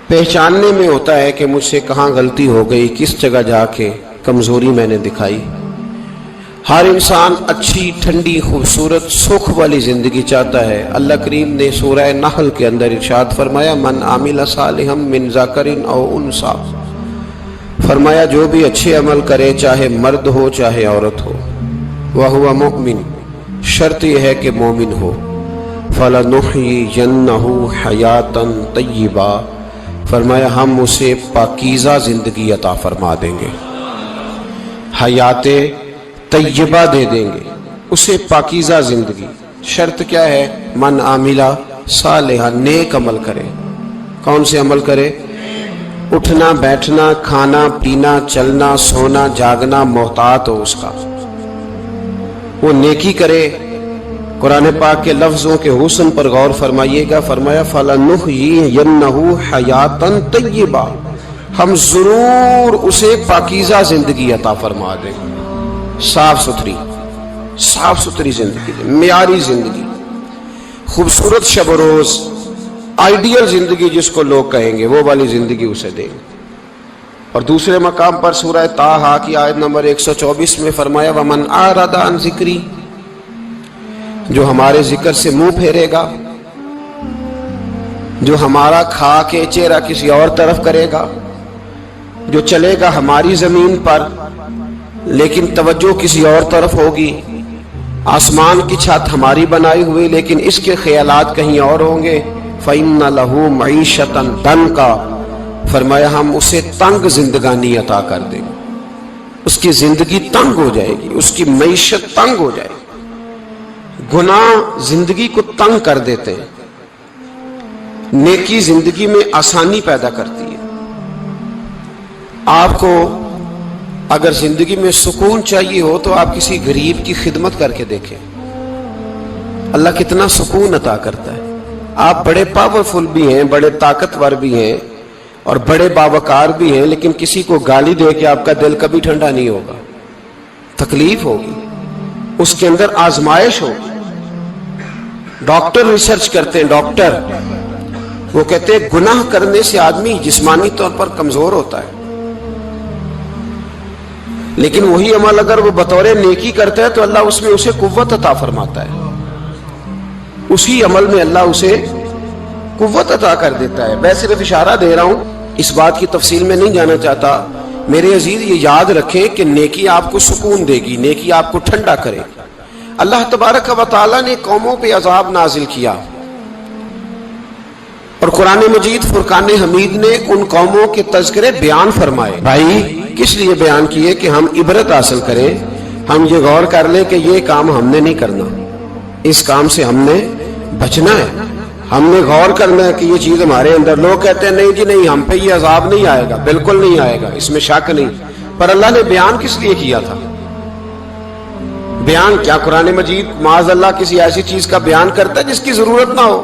پہچاننے میں ہوتا ہے کہ مجھ سے کہاں غلطی ہو گئی، کس جگہ جا کے کمزوری میں نے دکھائی۔ ہر انسان اچھی، ٹھنڈی، خوبصورت، سکھ والی زندگی چاہتا ہے۔ اللہ کریم نے سورہ نحل کے اندر ارشاد فرمایا، من عامل صالحا من ذکر او انثی، فرمایا جو بھی اچھے عمل کرے، چاہے مرد ہو چاہے عورت ہو، وہو مؤمن، شرط یہ ہے کہ مومن ہو، فلنحیینہ حیاتا طیبہ، فرمایا ہم اسے پاکیزہ زندگی عطا فرما دیں گے، حیات طیبہ دے دیں گے اسے، پاکیزہ زندگی۔ شرط کیا ہے؟ من عاملہ صالحا، نیک عمل کرے۔ کون سے عمل کرے؟ اٹھنا بیٹھنا، کھانا پینا، چلنا سونا جاگنا محتاط ہو اس کا، وہ نیکی کرے۔ قرآن پاک کے لفظوں کے حسن پر غور فرمائیے گا، فرمایا فَلَنُحْيِيَنَّهُ حَيَاتًا طَيِّبَةً، ہم ضرور اسے پاکیزہ زندگی عطا فرما دیں گے، صاف ستھری زندگی، معیاری زندگی، خوبصورت شب و روز، آئیڈیل زندگی جس کو لوگ کہیں گے، وہ والی زندگی اسے دیں گے۔ اور دوسرے مقام پر سورہ طٰہٰ کی آیت نمبر 124 میں فرمایا وَمَنْ أَعْرَضَ عَنْ ذِكْرِی، جو ہمارے ذکر سے منہ پھیرے گا، جو ہمارا کھا کے چہرہ کسی اور طرف کرے گا، جو چلے گا ہماری زمین پر لیکن توجہ کسی اور طرف ہوگی، آسمان کی چھت ہماری بنائی ہوئی لیکن اس کے خیالات کہیں اور ہوں گے، فَإِنَّ لَهُ مَعِيشَةً ضَنْكًا، فرمایا ہم اسے تنگ زندگانی عطا کر دیں گے، اس کی زندگی تنگ ہو جائے گی، اس کی معیشت تنگ ہو جائے گی۔ گناہ زندگی کو تنگ کر دیتے ہیں، نیکی زندگی میں آسانی پیدا کرتی ہے۔ آپ کو اگر زندگی میں سکون چاہیے ہو تو آپ کسی غریب کی خدمت کر کے دیکھیں، اللہ کتنا سکون عطا کرتا ہے۔ آپ بڑے پاورفل بھی ہیں، بڑے طاقتور بھی ہیں اور بڑے باوقار بھی ہیں، لیکن کسی کو گالی دے کے آپ کا دل کبھی ٹھنڈا نہیں ہوگا، تکلیف ہوگی، اس کے اندر آزمائش ہوگی۔ ڈاکٹر ریسرچ کرتے ہیں، ڈاکٹر وہ کہتے ہیں گناہ کرنے سے آدمی جسمانی طور پر کمزور ہوتا ہے، لیکن وہی عمل اگر وہ بطور نیکی کرتا ہے تو اللہ اس میں اسے قوت عطا فرماتا ہے، اسی عمل میں اللہ اسے قوت عطا کر دیتا ہے۔ میں صرف اشارہ دے رہا ہوں، اس بات کی تفصیل میں نہیں جانا چاہتا۔ میرے عزیز یہ یاد رکھیں کہ نیکی آپ کو سکون دے گی، نیکی آپ کو ٹھنڈا کرے گی۔ اللہ تبارک و تعالیٰ نے قوموں پہ عذاب نازل کیا اور قرآن مجید فرقان حمید نے ان قوموں کے تذکرے بیان فرمائے۔ بھائی کس لیے بیان کیے؟ کہ ہم عبرت حاصل کریں، ہم یہ غور کر لیں کہ یہ کام ہم نے نہیں کرنا، اس کام سے ہم نے بچنا ہے، ہم نے غور کرنا ہے کہ یہ چیز ہمارے اندر۔ لوگ کہتے ہیں نہیں جی نہیں، ہم پہ یہ عذاب نہیں آئے گا، بالکل نہیں آئے گا، اس میں شک نہیں۔ پر اللہ نے بیان کس لیے کیا تھا؟ بیان کیا قرآن مجید معاذ اللہ کسی ایسی چیز کا بیان کرتا ہے جس کی ضرورت نہ ہو؟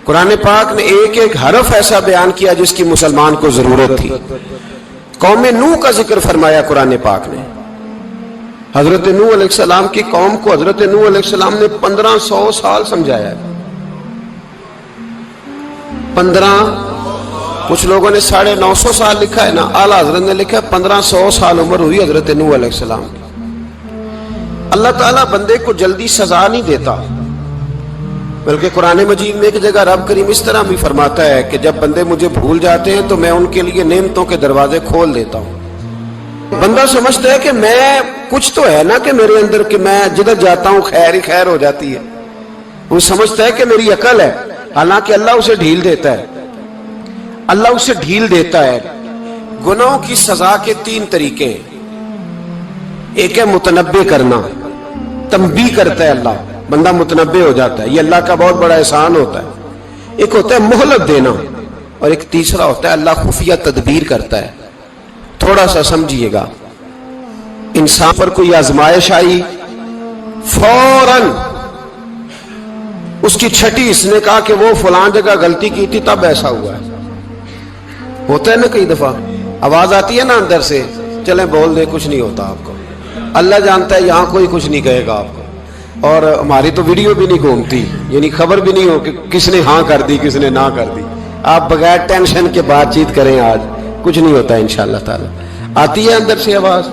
قرآن پاک نے ایک ایک حرف ایسا بیان کیا جس کی مسلمان کو ضرورت تھی۔ قوم نوح کا ذکر فرمایا قرآن پاک نے، حضرت نوح علیہ السلام کی قوم کو حضرت نوح علیہ السلام نے 1500 سال سمجھایا ہے۔ کچھ لوگوں نے 950 سال لکھا ہے نا، اعلیٰ حضرت نے لکھا 1500 سال عمر ہوئی حضرت نوح علیہ السلام کی۔ اللہ تعالیٰ بندے کو جلدی سزا نہیں دیتا، بلکہ قرآن مجید میں ایک جگہ رب کریم اس طرح بھی فرماتا ہے کہ جب بندے مجھے بھول جاتے ہیں تو میں ان کے لیے نعمتوں کے دروازے کھول دیتا ہوں۔ بندہ سمجھتا ہے کہ میں کچھ تو ہے نا کہ میرے اندر، کہ میں جدھر جاتا ہوں خیر ہی خیر ہو جاتی ہے، وہ سمجھتا ہے کہ میری عقل ہے، حالانکہ اللہ اسے ڈھیل دیتا ہے۔ اللہ اسے ڈھیل دیتا ہے۔ گناہوں کی سزا کے 3 طریقے ہیں۔ ایک ہے متنبع کرنا، تنبیہ کرتا ہے اللہ، بندہ متنبع ہو جاتا ہے، یہ اللہ کا بہت بڑا احسان ہوتا ہے۔ ایک ہوتا ہے مہلت دینا، اور ایک تیسرا ہوتا ہے اللہ خفیہ تدبیر کرتا ہے۔ تھوڑا سا سمجھیے گا، انسان پر کوئی آزمائش آئی، فوراً اس کی چھٹی اس نے کہا کہ وہ فلان جگہ غلطی کی تھی تب ایسا ہوا ہے۔ ہوتا ہے نا کئی دفعہ آواز آتی ہے نا اندر سے، چلیں بول دیں کچھ نہیں ہوتا آپ کو، اللہ جانتا ہے یہاں کوئی کچھ نہیں کہے گا آپ کو۔ اور ہماری تو ویڈیو بھی نہیں گھومتی، یعنی خبر بھی نہیں ہو کہ کس نے ہاں کر دی کس نے نہ کر دی، آپ بغیر ٹینشن کے بات چیت کریں، آج کچھ نہیں ہوتا انشاءاللہ تعالی۔ آتی ہے اندر سے آواز؟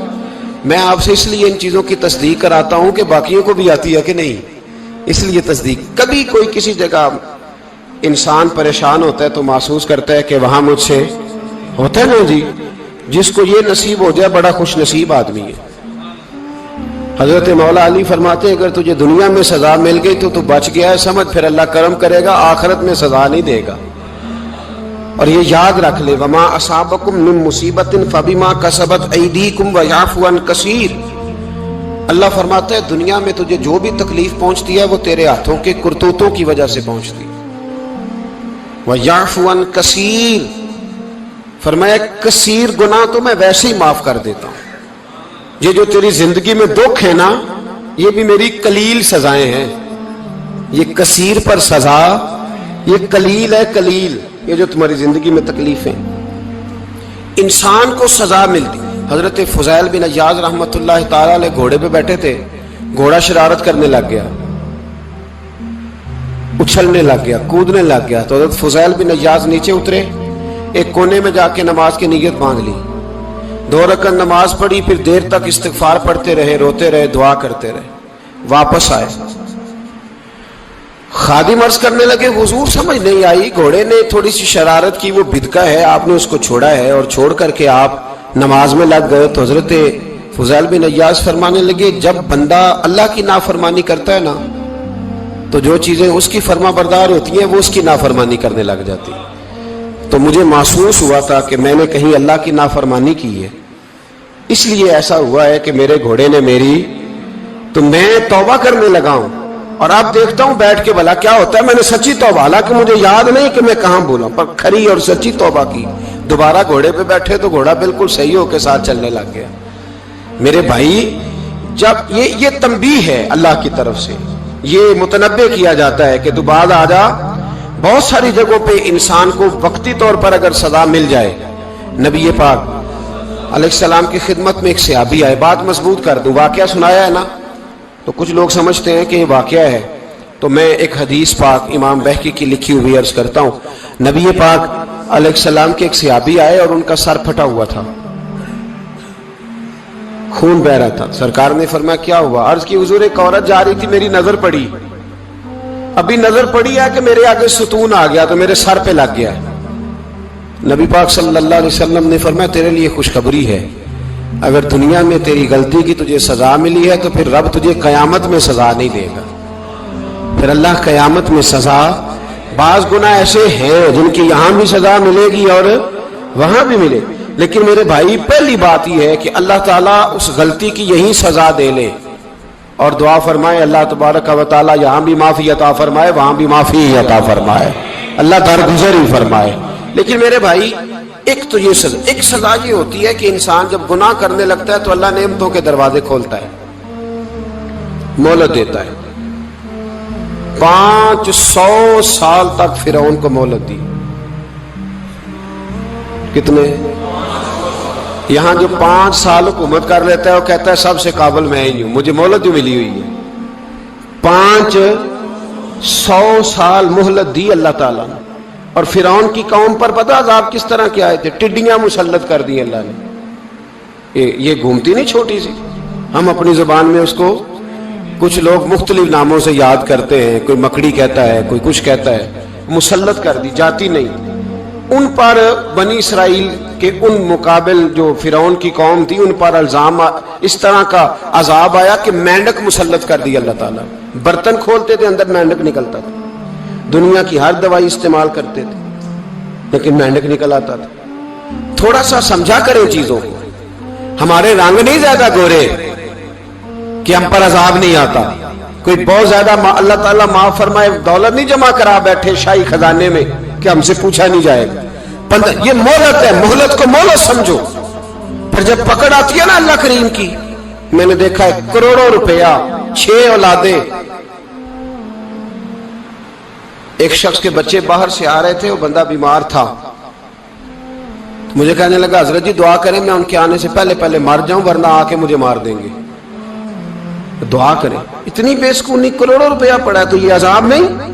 میں آپ سے اس لیے ان چیزوں کی تصدیق کراتا ہوں کہ باقیوں کو بھی آتی ہے کہ نہیں، اس لیے تصدیق۔ کبھی کوئی کسی جگہ انسان پریشان ہوتا ہے تو محسوس کرتا ہے کہ وہاں مجھ سے ہوتا ہے نا جی، جس کو یہ نصیب ہو جائے بڑا خوش نصیب آدمی ہے۔ حضرت مولا علی فرماتے ہیں اگر تجھے دنیا میں سزا مل گئی تو بچ گیا ہے، سمجھ پھر اللہ کرم کرے گا، آخرت میں سزا نہیں دے گا۔ اور یہ یاد رکھ لے، وما اصابکم من مصیبت فبما کسبت ایدیکم ویعفو عن کثیر۔ اللہ فرماتا ہے دنیا میں تجھے جو بھی تکلیف پہنچتی ہے وہ تیرے ہاتھوں کے کرتوتوں کی وجہ سے پہنچتی ہے۔ ویعفو عن کثیر، فرمایا کثیر گناہ تو میں ویسے ہی معاف کر دیتا ہوں۔ یہ جو تیری زندگی میں دکھ ہے نا، یہ بھی میری قلیل سزائیں ہیں۔ یہ کثیر پر سزا، یہ قلیل ہے، قلیل یہ جو تمہاری زندگی میں تکلیف ہیں۔ انسان کو سزا ملتی۔ حضرت فضیل بن عیاض رحمۃ اللہ تعالی علیہ گھوڑے پہ بیٹھے تھے، گھوڑا شرارت کرنے لگ گیا، اچھلنے لگ گیا، کودنے لگ گیا، تو حضرت فضیل بن عیاض نیچے اترے، ایک کونے میں جا کے نماز کی نیت باندھ لی، 2 رکعت نماز پڑھی، پھر دیر تک استغفار پڑھتے رہے، روتے رہے، دعا کرتے رہے، واپس آئے۔ خادم عرض کرنے لگے حضور سمجھ نہیں آئی، گھوڑے نے تھوڑی سی شرارت کی، وہ بدکا ہے، آپ نے اس کو چھوڑا ہے اور چھوڑ کر کے آپ نماز میں لگ گئے۔ تو حضرت فضیل بن عیاض فرمانے لگے جب بندہ اللہ کی نافرمانی کرتا ہے نا تو جو چیزیں اس کی فرما بردار ہوتی ہیں وہ اس کی نافرمانی کرنے لگ جاتی۔ تو مجھے محسوس ہوا تھا کہ میں نے کہیں اللہ کی نافرمانی کی ہے، اس لیے ایسا ہوا ہے کہ میرے گھوڑے نے میری، تو میں توبہ کرنے لگا ہوں، اور اب دیکھتا ہوں بیٹھ کے بھلا کیا ہوتا ہے۔ میں نے سچی توبہ، حالانکہ مجھے یاد نہیں کہ میں کہاں بولا، پر کھری اور سچی توبہ کی۔ دوبارہ گھوڑے پہ بیٹھے تو گھوڑا بالکل صحیح ہو کے ساتھ چلنے لگ گیا۔ میرے بھائی جب یہ تنبیہ ہے اللہ کی طرف سے، یہ متنبہ کیا جاتا ہے کہ تو بعد آ جا۔ بہت ساری جگہوں پہ انسان کو وقتی طور پر اگر سزا مل جائے، نبی پاک علیہ السلام کی خدمت میں ایک صحابی آئے، بات مضبوط کر دوں، واقعہ سنایا ہے نا تو کچھ لوگ سمجھتے ہیں کہ یہ واقعہ ہے، تو میں ایک حدیث پاک امام بہقی کی لکھی ہوئی عرض کرتا ہوں۔ نبی پاک علیہ السلام کے ایک صحابی آئے اور ان کا سر پھٹا ہوا تھا، خون بہ رہا تھا۔ سرکار نے فرمایا کیا ہوا؟ عرض کی حضور ایک عورت جا رہی تھی، میری نظر پڑی، ابھی نظر پڑی ہے کہ میرے آگے ستون آ گیا تو میرے سر پہ لگ گیا ہے۔ نبی پاک صلی اللہ علیہ وسلم نے فرمایا تیرے لیے خوشخبری ہے، اگر دنیا میں تیری غلطی کی تجھے سزا ملی ہے تو پھر رب تجھے قیامت میں سزا نہیں دے گا، پھر اللہ قیامت میں سزا۔ بعض گناہ ایسے ہیں جن کی یہاں بھی سزا ملے گی اور وہاں بھی ملے، لیکن میرے بھائی پہلی بات یہ ہے کہ اللہ تعالیٰ اس غلطی کی یہی سزا دے لے، اور دعا فرمائے اللہ تبارک و تعالیٰ یہاں بھی معافی عطا فرمائے، وہاں بھی معافی عطا فرمائے، اللہ درگزر ہی فرمائے۔ لیکن میرے بھائی ایک تو یہ سزا، ایک سزا یہ ہوتی ہے کہ انسان جب گناہ کرنے لگتا ہے تو اللہ نعمتوں کے دروازے کھولتا ہے، مہلت دیتا ہے۔ 500 سال تک فرعون کو مہلت دی، کتنے؟ یہاں جو 5 سال حکومت کر لیتا ہے وہ کہتا ہے سب سے قابل میں ہی ہوں، مجھے مہلت جو ملی ہوئی ہے۔ 500 سال مہلت دی اللہ تعالیٰ نے، اور فرعون کی قوم پر پتہ عذاب کس طرح کے آئے تھے؟ ٹڈیاں مسلط کر دی اللہ نے۔ یہ گھومتی نہیں چھوٹی سی، ہم اپنی زبان میں اس کو کچھ لوگ مختلف ناموں سے یاد کرتے ہیں، کوئی مکڑی کہتا ہے، کوئی کچھ کہتا ہے، مسلط کر دی، جاتی نہیں۔ ان پر بنی اسرائیل کے ان مقابل جو فرعون کی قوم تھی ان پر الزام اس طرح کا عذاب آیا کہ مینڈک مسلط کر دی اللہ تعالیٰ۔ برتن کھولتے تھے اندر مینڈک نکلتا تھا، دنیا کی ہر دوائی استعمال کرتے تھے لیکن مینڈک نکل آتا تھا۔ تھوڑا سا سمجھا کریں چیزوں کو، ہمارے رنگ نہیں زیادہ گورے کہ ہم پر عذاب نہیں آتا، کوئی بہت زیادہ اللہ تعالیٰ معاف فرمائے دولت نہیں جمع کرا بیٹھے شاہی خزانے میں کہ ہم سے پوچھا نہیں جائے گا۔ یہ مہلت ہے، مہلت کو مہلت سمجھو۔ پھر جب پکڑ آتی ہے نا اللہ کریم کی، میں نے دیکھا ہے کروڑوں روپیہ، 6 اولادیں۔ ایک شخص کے بچے باہر سے آ رہے تھے، وہ بندہ بیمار تھا، مجھے کہنے لگا حضرت جی دعا کریں میں ان کے آنے سے پہلے مر جاؤں ورنہ آ کے مجھے مار دیں گے، دعا کریں۔ اتنی بے سکونی، کروڑوں روپیہ پڑا ہے تو یہ عذاب نہیں؟